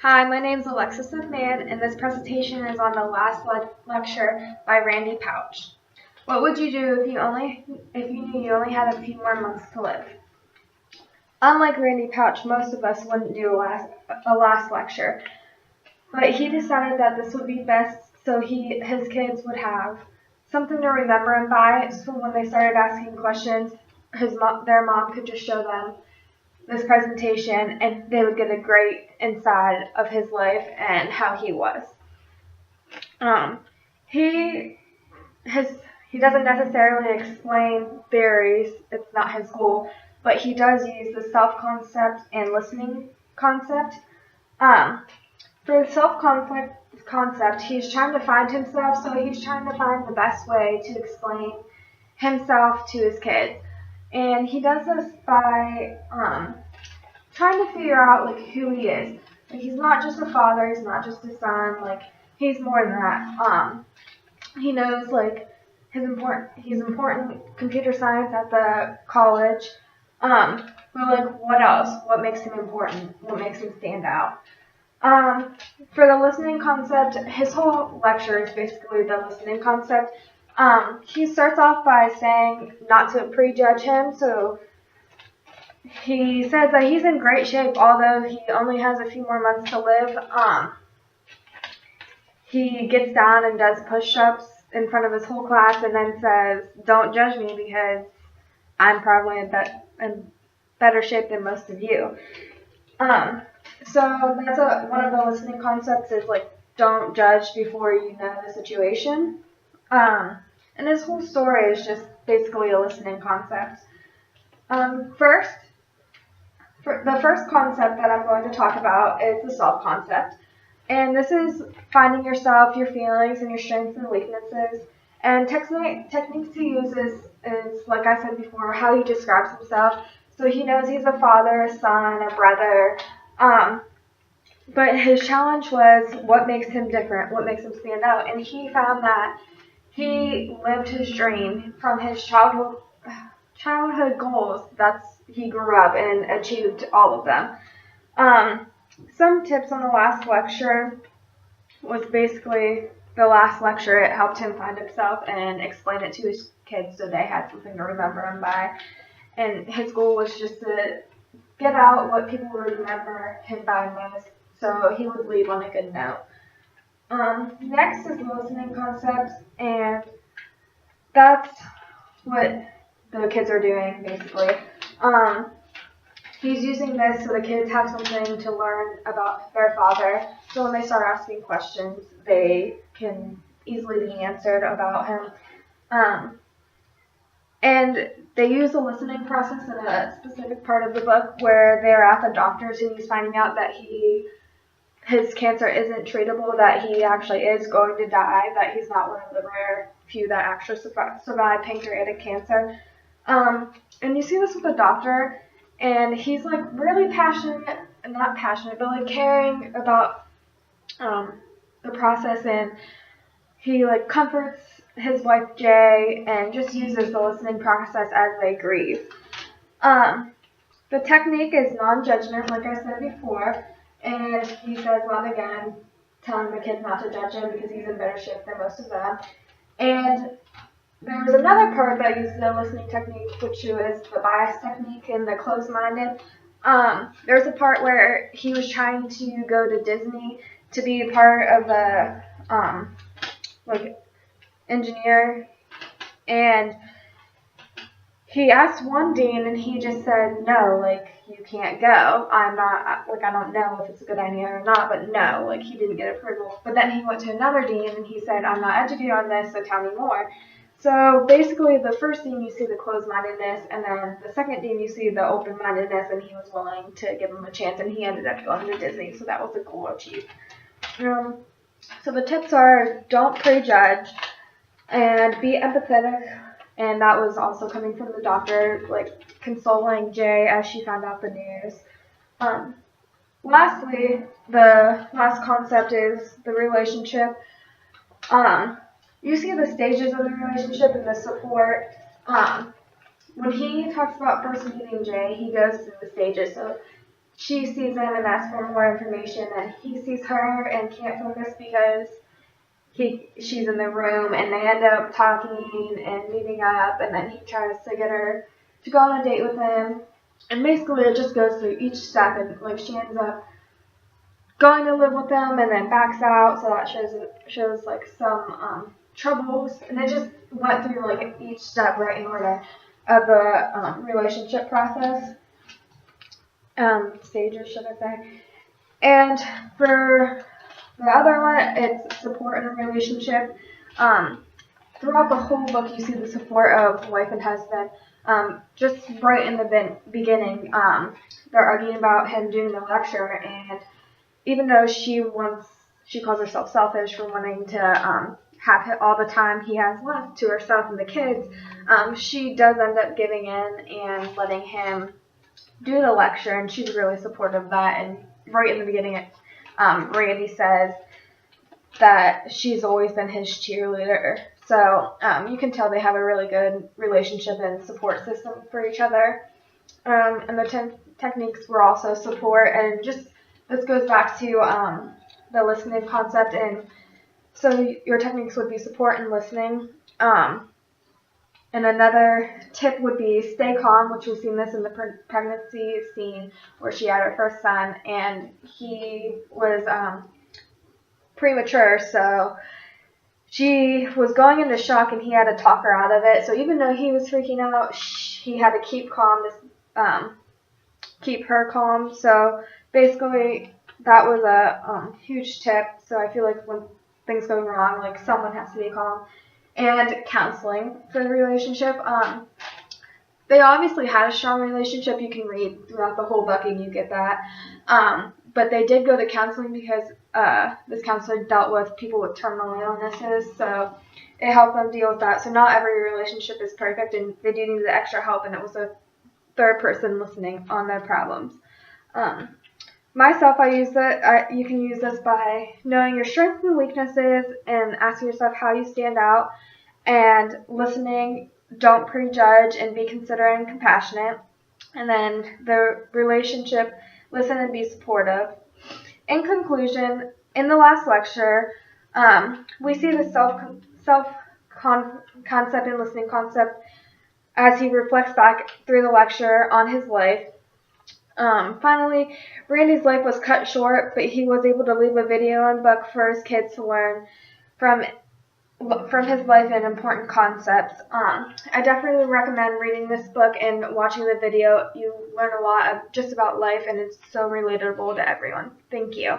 Hi, my name is Alexis McMahon, and this presentation is on the last lecture by Randy Pausch. What would you do if you knew you only had a few more months to live? Unlike Randy Pausch, most of us wouldn't do a last lecture, but he decided that this would be best so his kids would have something to remember him by. So when they started asking questions, their mom could just show them this presentation and they would get a great insight of his life and how he was. He doesn't necessarily explain theories, it's not his goal, but he does use the self-concept and listening concept. For the self-concept, he's trying to find himself, so he's trying to find the best way to explain himself to his kids. And he does this by trying to figure out who he is. He's not just a father, he's not just a son, he's more than that. He knows he's important computer science at the college. But what else? What makes him important? What makes him stand out? For the listening concept, his whole lecture is basically the listening concept. He starts off by saying not to prejudge him, so he says that he's in great shape, although he only has a few more months to live. He gets down and does push-ups in front of his whole class and then says, "Don't judge me because I'm probably in better shape than most of you." So that's one of the listening concepts is don't judge before you know the situation. And his whole story is just basically a listening concept. The first concept that I'm going to talk about is the self-concept. And this is finding yourself, your feelings, and your strengths and weaknesses. And techniques he uses is, like I said before, how he describes himself. So he knows he's a father, a son, a brother. But his challenge was what makes him different, what makes him stand out. And he found that he lived his dream from his childhood goals. He grew up and achieved all of them. Some tips on the last lecture was basically the last lecture. It helped him find himself and explain it to his kids so they had something to remember him by. And his goal was just to get out what people would remember him by most, so he would leave on a good note. Next is the listening concept, and that's what the kids are doing basically. He's using this so the kids have something to learn about their father, so when they start asking questions, they can easily be answered about him. And they use the listening process in a specific part of the book where they're at the doctor's and he's finding out that his cancer isn't treatable, that he actually is going to die, that he's not one of the rare few that actually survive pancreatic cancer. And you see this with the doctor, and he's really not passionate, but caring about the process, and he comforts his wife Jay and just uses the listening process as they grieve. The technique is non-judgment, like I said before, and he says that again, telling the kids not to judge him because he's in better shape than most of them. And there was another part that used the listening technique, which was the bias technique and the closed-minded. There's a part where he was trying to go to Disney to be a part of the engineer, and he asked one dean and he just said, "No, you can't go. I don't know if it's a good idea or not, but no," he didn't get approval. But then he went to another dean and he said, "I'm not educated on this, so tell me more." So basically the first dean you see the closed-mindedness, and then the second dean you see the open-mindedness, and he was willing to give him a chance, and he ended up going to Disney, so that was a goal achieved. So the tips are don't prejudge and be empathetic, and that was also coming from the doctor, consoling Jay as she found out the news. Lastly, the last concept is the relationship. You see the stages of the relationship and the support. When he talks about first meeting Jay, he goes through the stages. So she sees him and asks for more information, and he sees her and can't focus because she's in the room, and they end up talking and meeting up, and then he tries to get her to go on a date with him. And basically it just goes through each step, and like she ends up going to live with them and then backs out, so that shows like some troubles, and it just went through like each step right in order of the relationship process, stages, should I say. And for the other one, it's support in a relationship. Throughout the whole book, you see the support of wife and husband. Just right in the beginning, they're arguing about him doing the lecture, and even though she calls herself selfish for wanting to have all the time he has left to herself and the kids, she does end up giving in and letting him do the lecture, and she's really supportive of that. And right in the beginning, Randy says that she's always been his cheerleader. So you can tell they have a really good relationship and support system for each other. And the techniques were also support, and just this goes back to the listening concept. And so your techniques would be support and listening. And another tip would be stay calm, which we've seen this in the pregnancy scene where she had her first son, and he was premature, so she was going into shock, and he had to talk her out of it. So even though he was freaking out, he had to keep calm to keep her calm. So basically, that was a huge tip. So I feel like when things go wrong, like someone has to be calm. And counseling for the relationship. They obviously had a strong relationship. You can read throughout the whole book and you get that. But they did go to counseling because this counselor dealt with people with terminal illnesses, so it helped them deal with that. So not every relationship is perfect, and they do need the extra help, and it was a third person listening on their problems. Myself, you can use this by knowing your strengths and weaknesses and asking yourself how you stand out, and listening, don't prejudge, and be considerate and compassionate. And then the relationship, listen and be supportive. In conclusion, in the last lecture, we see the self concept and listening concept as he reflects back through the lecture on his life. Finally, Randy's life was cut short, but he was able to leave a video and book for his kids to learn from his life and important concepts. I definitely recommend reading this book and watching the video. You learn a lot of just about life, and it's so relatable to everyone. Thank you.